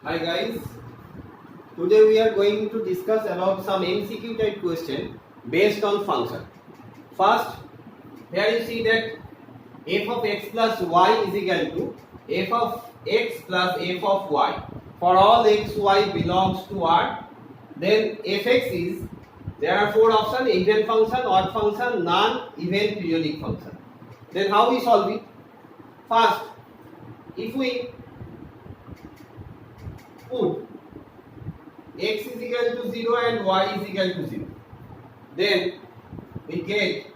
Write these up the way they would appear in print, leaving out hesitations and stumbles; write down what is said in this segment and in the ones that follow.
Hi guys, today we are going to discuss about some MCQ type question based on function. First, here you see that f of x plus y is equal to f of x plus f of y. For all x, y belongs to R, then fx is, there are four options: even function, odd function, non-even periodic function. Then how we solve it? First, if we put x is equal to 0 and y is equal to 0, then we get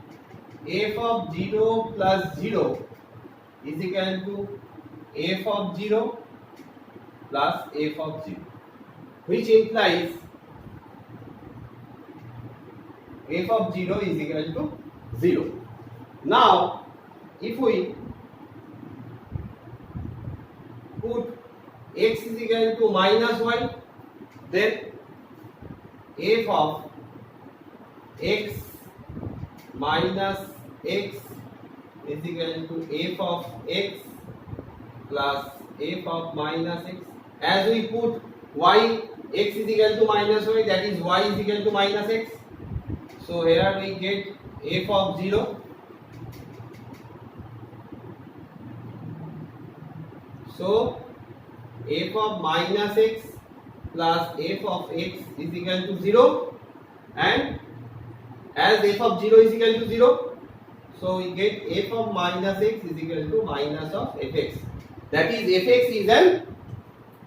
f of 0 plus 0 is equal to f of 0 plus f of 0, which implies f of 0 is equal to 0. Now if we put x is equal to minus y, then f of x minus x is equal to f of x plus f of minus x. As we put y, x is equal to minus y, that is y is equal to minus x. So here we get f of 0. So f of minus x plus f of x is equal to 0, and as f of 0 is equal to 0, so we get f of minus x is equal to minus of fx. That is, fx is an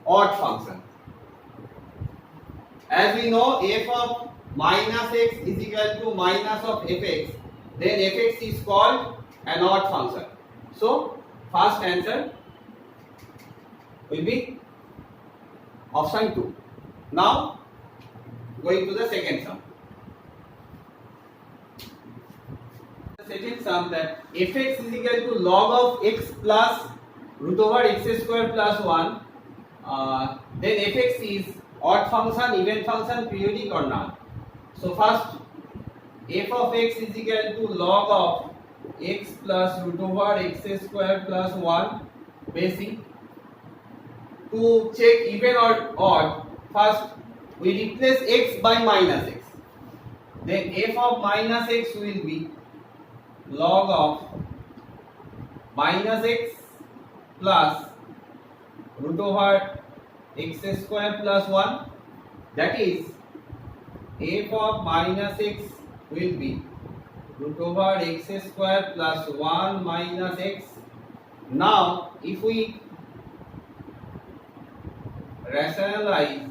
odd function. As we know, f of minus x is equal to minus of fx, then fx is called an odd function. So first answer will be option 2. Now going to the second sum. The second sum, that fx is equal to log of x plus root over x square plus 1, then fx is odd function, even function, periodic or none. So first, f of x is equal to log of x plus root over x square plus 1 basic. To check even or odd, first we replace x by minus x. Then f of minus x will be log of minus x plus root over x square plus 1. That is, f of minus x will be root over x square plus 1 minus x. Now if we rationalize,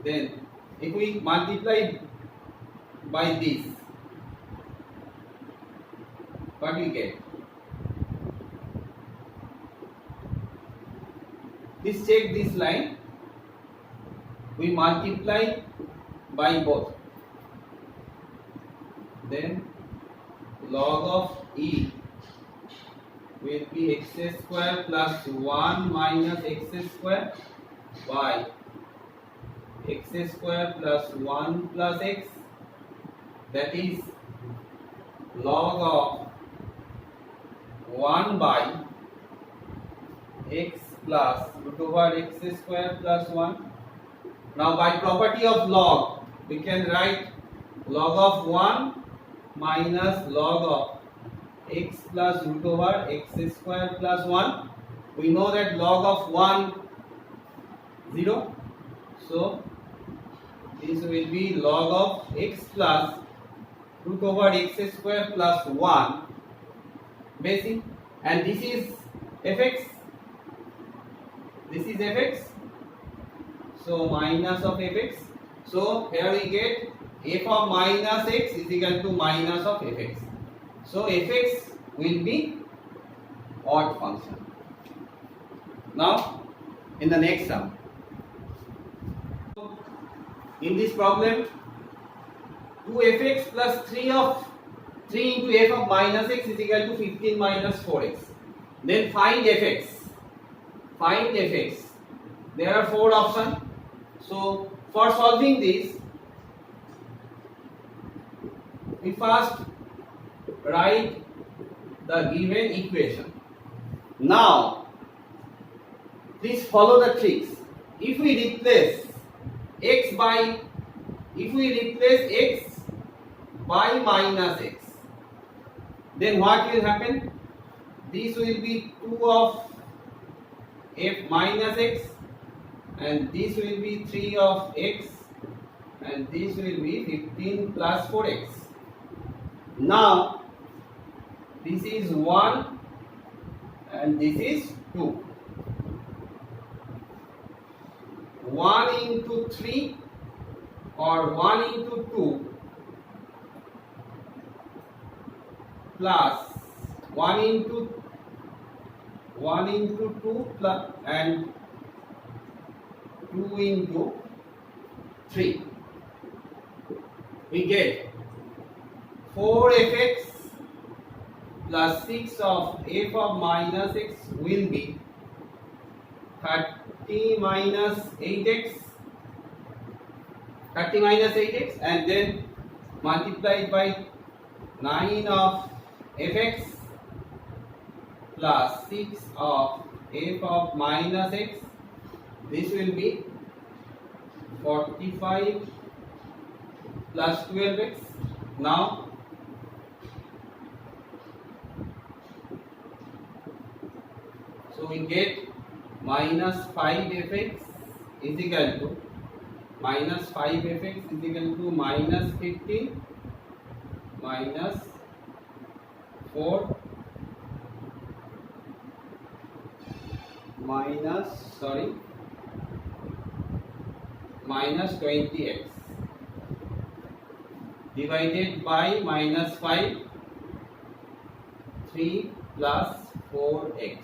then if we multiply by this, what we get? Please check this line. We multiply by both, then log of e will be x square plus 1 minus x square by x square plus 1 plus x, that is log of 1 by x plus root over x square plus 1. Now by property of log, we can write log of 1 minus log of x plus root over x square plus 1. We know that log of 1 0, so this will be log of x plus root over x square plus 1 basic, and this is fx, this is fx, so minus of fx. So here we get f of minus x is equal to minus of fx. So fx will be odd function. Now in the next sum, in this problem, 2fx plus 3 into f of minus x is equal to 15 minus 4x. Then find fx. Find fx. There are four options. So for solving this, we first write the given equation. Now, please follow the tricks. If we replace x by minus x, then what will happen? This will be 2 of f minus x, and this will be 3 of x, and this will be 15 plus 4x. Now, this is 1 and this is 2. 1 into 3 or 1 into 2 plus 1 into 2 plus and 2 into 3. We get 4fx plus 6 of f of minus x will be 30 minus 8x, and then multiplied by 9 of fx plus 6 of f of minus x. This will be 45 plus 12x. Now, so we get minus 5fx is equal to minus 15 minus 4 minus 20x divided by minus 5, 3 plus 4x.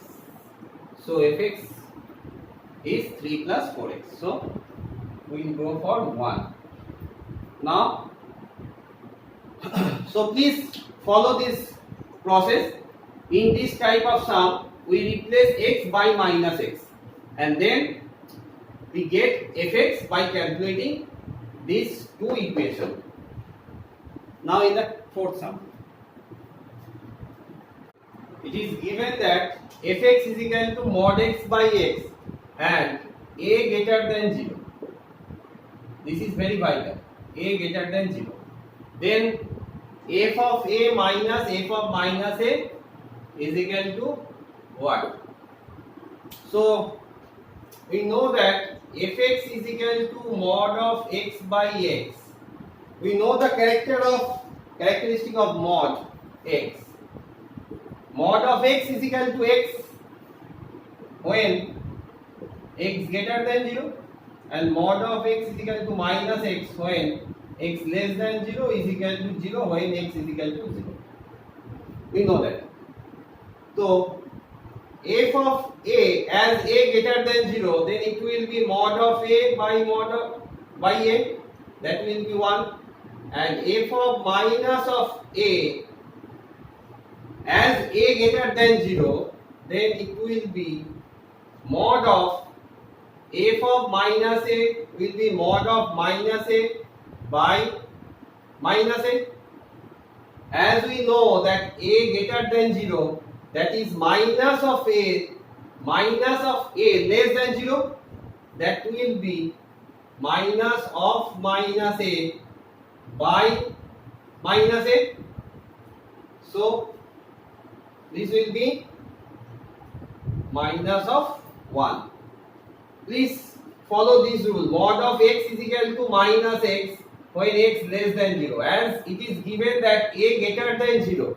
So fx is 3 plus 4x. So we will go for 1. Now, so please follow this process. In this type of sum, we replace x by minus x, and then we get fx by calculating these two equations. Now in the fourth sum, it is given that fx is equal to mod x by x and a greater than 0. This is very vital. A greater than 0. Then f of a minus f of minus a is equal to what? So we know that fx is equal to mod of x by x. We know the characteristic of mod x. Mod of x is equal to x when x greater than 0, and mod of x is equal to minus x when x less than 0 is equal to 0 when x is equal to 0. We know that. So f of a, as a greater than 0, then it will be mod of a by a, that will be 1, and f of minus of a, as a greater than 0, then it will be mod of f of minus a will be mod of minus a by minus a. As we know that a greater than 0, that is minus of a less than 0, that will be minus of minus a by minus a. So this will be minus of 1. Please follow this rule. Mod of x is equal to minus x when x less than 0. As it is given that a greater than 0.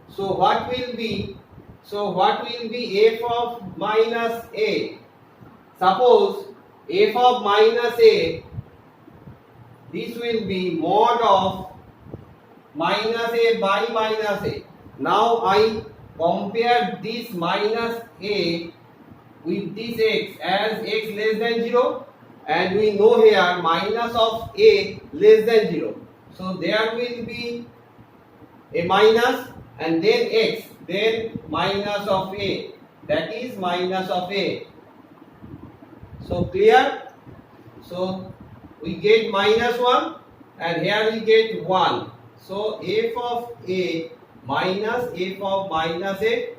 So what will be? F of minus a. Suppose f of minus a, this will be mod of minus a by minus a. Now I compare this minus a with this x as x less than 0, and we know here minus of a less than 0. So there will be a minus and then x, then minus of a, that is minus of a. So clear? So we get minus 1 and here we get 1. So f of a minus f of minus a.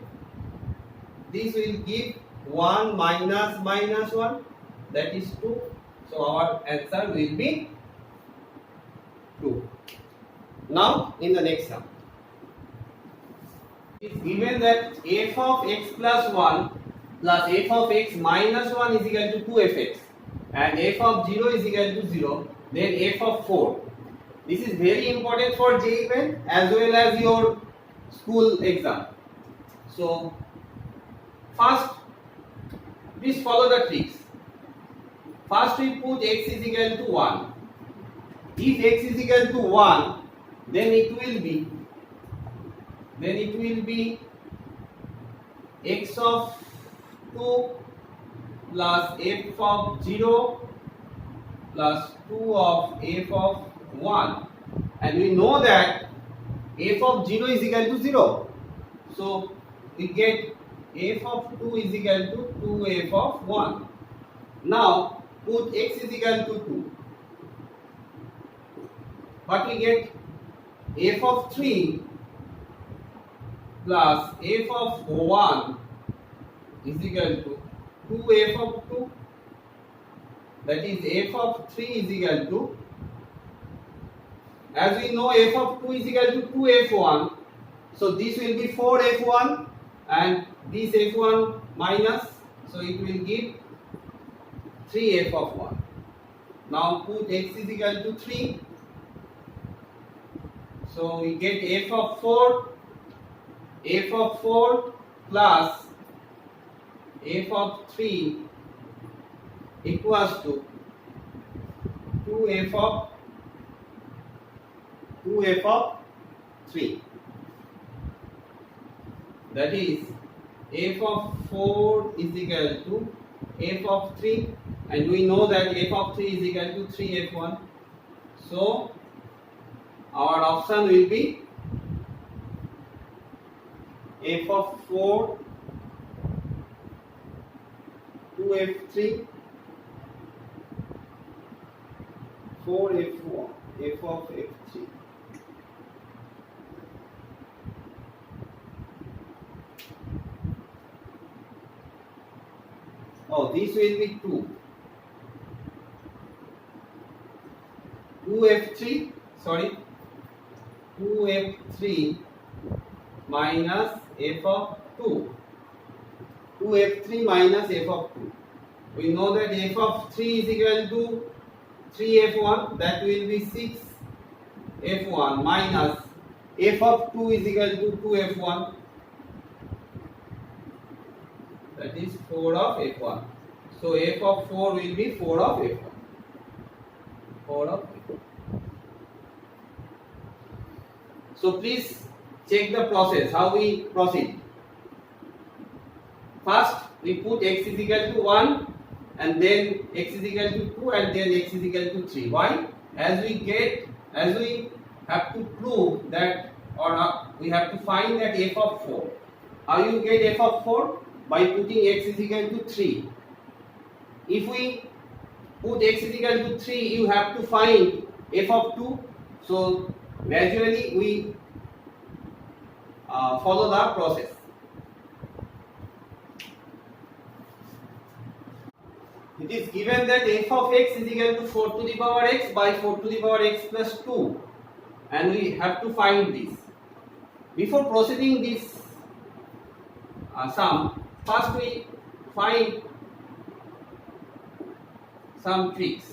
This will give 1 minus minus 1, that is 2. So our answer will be 2. Now in the next sum, it is given that f of x plus 1 plus f of x minus 1 is equal to 2fx and f of 0 is equal to 0, then f of 4. This is very important for JEE Main as well as your school exam. So first, please follow the tricks. First we put x is equal to 1. If x is equal to 1, then it will be x of 2 plus f of 0 plus 2 of f of 1, and we know that f of 0 is equal to 0. So we get f of 2 is equal to 2f of 1. Now put x is equal to 2. But we get f of 3 plus f of 1 is equal to 2f of 2. That is f of 3 is equal to, as we know, f of 2 is equal to 2f1. So this will be 4f1 and this f1 minus, so it will give 3f of 1. Now put x is equal to 3. So we get f of 4 plus f of 3 equals to 2f of 3. That is f of 4 is equal to f of 3, and we know that f of 3 is equal to 3f1. So our option will be f of 4 2f3 4f1 f of f3. Oh, this will be 2f3, sorry, 2f3 minus f of 2. 2f3 minus f of 2. We know that f of 3 is equal to 3f1, that will be 6f1 minus f of 2 is equal to 2f1, that is 4 of f1. So f of 4 will be 4 of f1. 4 of f1. So please check the process, how we proceed. First we put x is equal to 1 and then x is equal to 2 and then x is equal to 3. Why? As we have to prove that, or we have to find that f of 4. How you get f of 4? By putting x is equal to 3. If we put x is equal to 3, you have to find f of 2. So gradually we follow the process. It is given that f of x is equal to 4 to the power x by 4 to the power x plus 2, and we have to find this. Before proceeding this sum, first we find some tricks.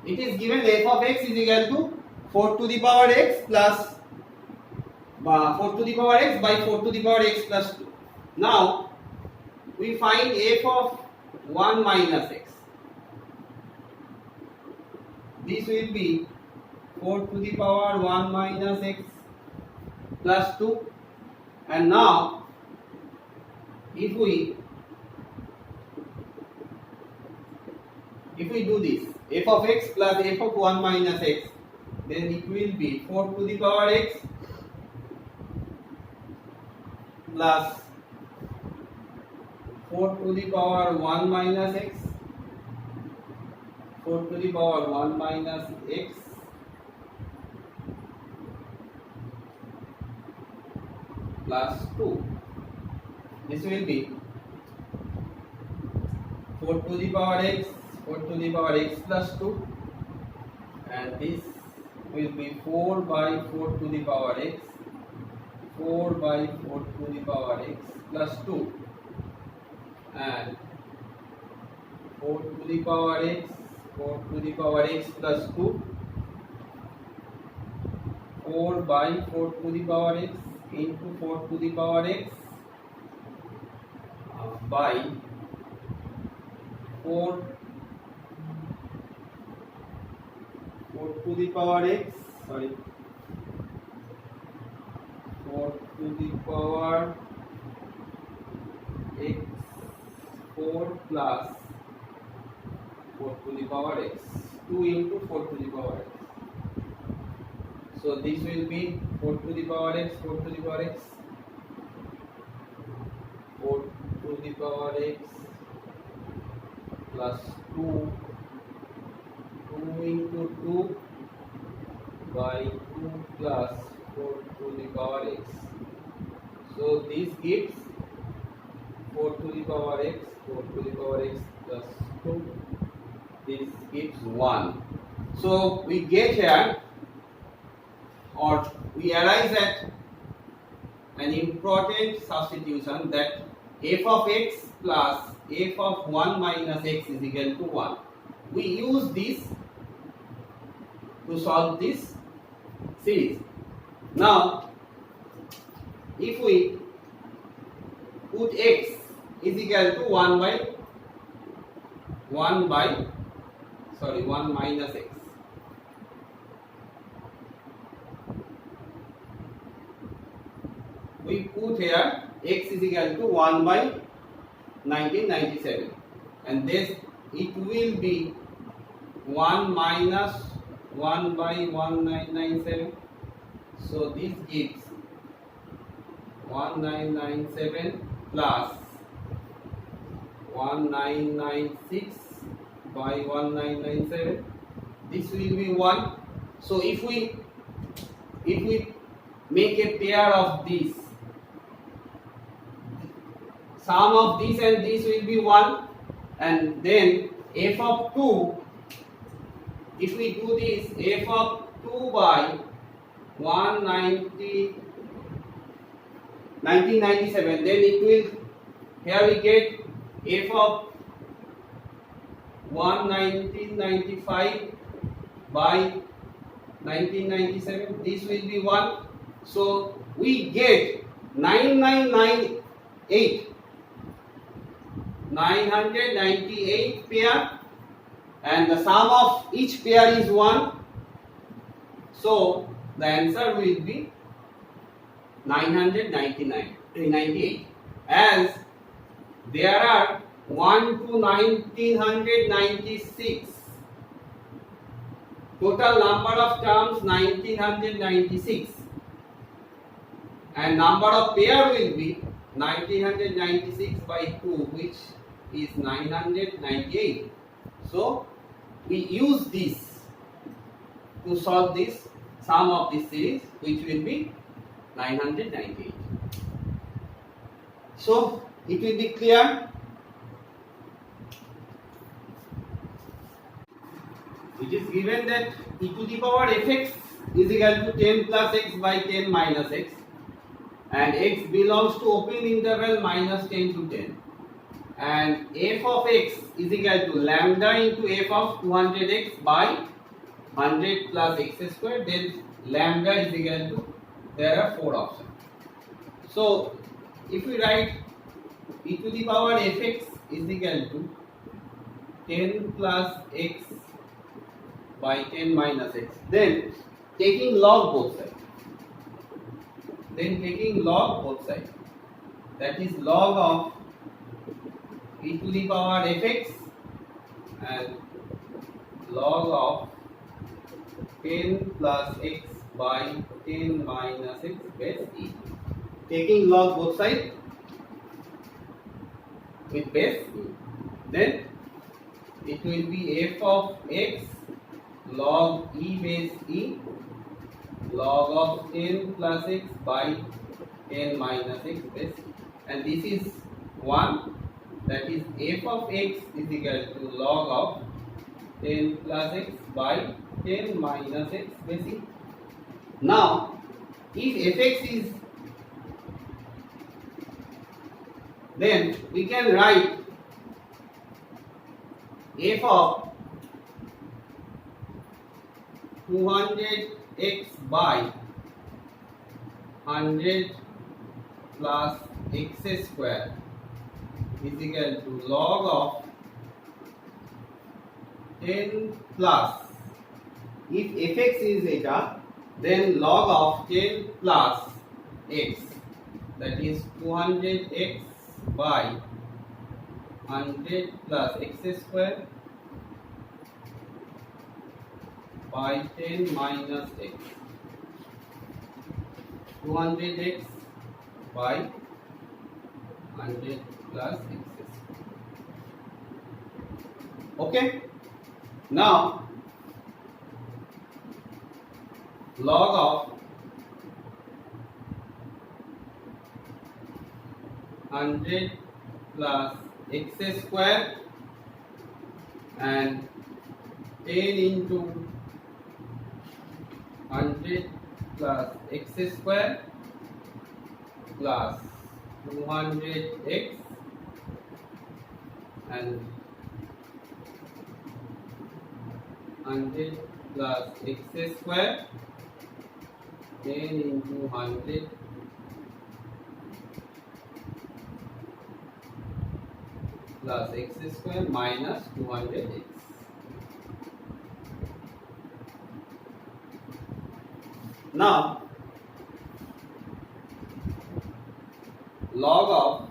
It is given f of x is equal to 4 to the power x plus 4 to the power x by 4 to the power x plus 2. Now we find f of 1 minus x. This will be 4 to the power 1 minus x plus 2. And now if we do this, f of x plus f of 1 minus x, then it will be 4 to the power x plus 4 to the power 1 minus x, 4 to the power 1 minus x plus 2. This will be 4 to the power x, 4 to the power x plus 2, and this will be 4 by 4 to the power x, 4 by 4 to the power x plus 2, and 4 to the power x, 4 to the power x plus 2, 4 by 4 to the power x into 4 to the power x by 4 to the power x, 4 to the power x 4 plus 4 to the power x, 2 into 4 to the power x. So this will be 4 to the power x, 4 to the power x, 4 to the power x plus 2, 2 into 2 by 2 plus 4 to the power x. So this gives 4 to the power x, 4 to the power x plus 2. This gives 1. So we get here, or we arrive at an important substitution, that f of x plus f of 1 minus x is equal to 1. We use this to solve this series. Now, if we put x is equal to 1 minus x, we put here x is equal to 1 by 1997, and this it will be 1 minus 1 by 1997. So this gives 1997 plus 1996 by 1997. This will be 1. So if we make a pair of these, sum of this and this will be 1, and then f of 2, if we do this, f of 2 by 1997, then it will, here we get f of 1995 by 1997, this will be 1. So we get 998 pair, and the sum of each pair is 1. So the answer will be 998, as there are 1 to 1996. Total number of terms 1996, and number of pair will be 1996 by 2, which is 998. So we use this to solve this sum of this series, which will be 998. So it will be clear. It is given that e to the power fx is equal to 10 plus x by 10 minus x, and x belongs to open interval minus 10 to 10, and f of x is equal to lambda into f of 200x by 100 plus x square. Then lambda is equal to, there are 4 options. So if we write e to the power fx is equal to 10 plus x by 10 minus x, then taking log both sides, that is log of e to the power fx and log of 10 plus x by 10 minus x base e. Taking log both sides with base e, then it will be f of x log e base e log of 10 plus x by 10 minus x base, and this is 1, that is f of x is equal to log of 10 plus x by 10 minus x basic. Now if fx is, then we can write f of 200x by 100 plus x square is equal to log of 10 plus, if fx is eta, then log of 10 plus x, that is 200x by 100 plus x square by 10 minus x, 200x by 100 plus x square. Okay, now log of 100 plus x square and 10 into 100 plus x square plus 200x and 100 plus x square 10 into 100 plus x square minus 200x. Now log of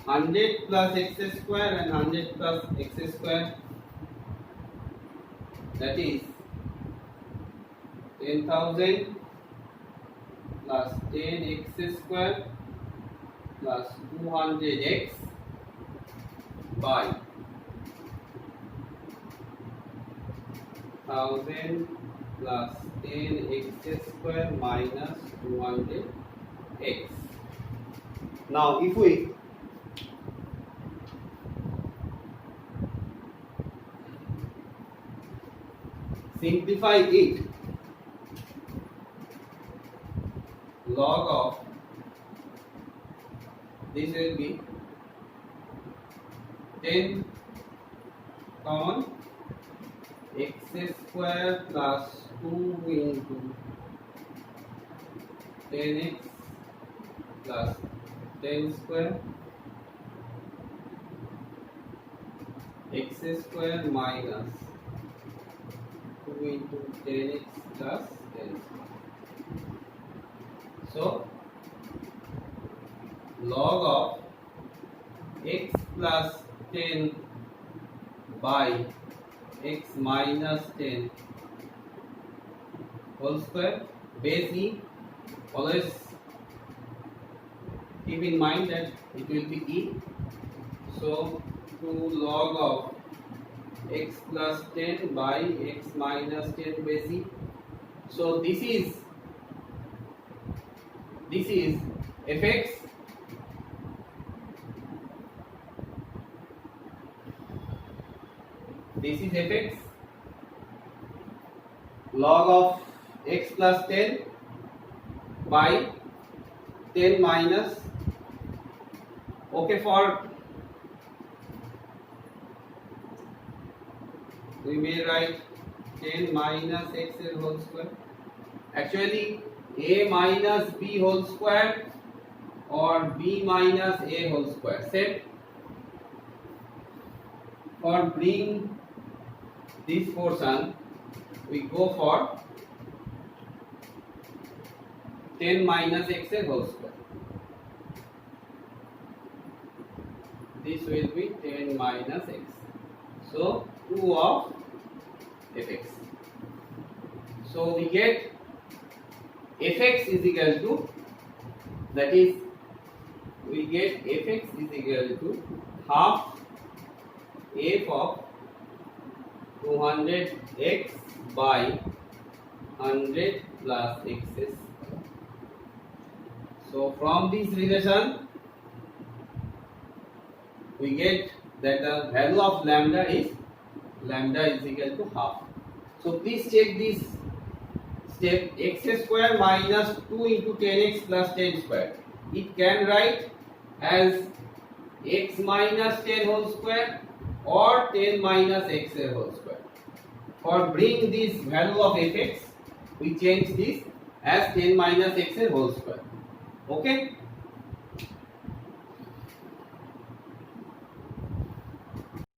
100 plus x square and 100 plus x square, that is 10,000 plus 10x square plus 200x by 1000 plus 10x square minus 200x. Now if we simplify it, log of this will be 10 common x square plus 2 into 10x plus 10 square x square minus 2 into 10x plus 10 square. So log of x plus 10 by x minus 10 whole square, base e, always keep in mind that it will be e. So 2 log of x plus 10 by x minus 10 base e. So this is fx. This is fx, log of x plus 10 by 10 minus, okay, for we may write 10 minus x whole square, actually a minus b whole square or b minus a whole square. Set for bring this portion, we go for 10 minus x whole square. This will be 10 minus x. So 2 of fx. So we get fx is equal to, that is we get fx is equal to half f of 200x by 100 plus x square. So from this relation we get that the value of lambda is equal to half. So please check this step, x square minus 2 into 10x plus 10 square. It can write as x minus 10 whole square or 10 minus x whole square. For bring this value of fx, we change this as 10 minus x whole square. Okay.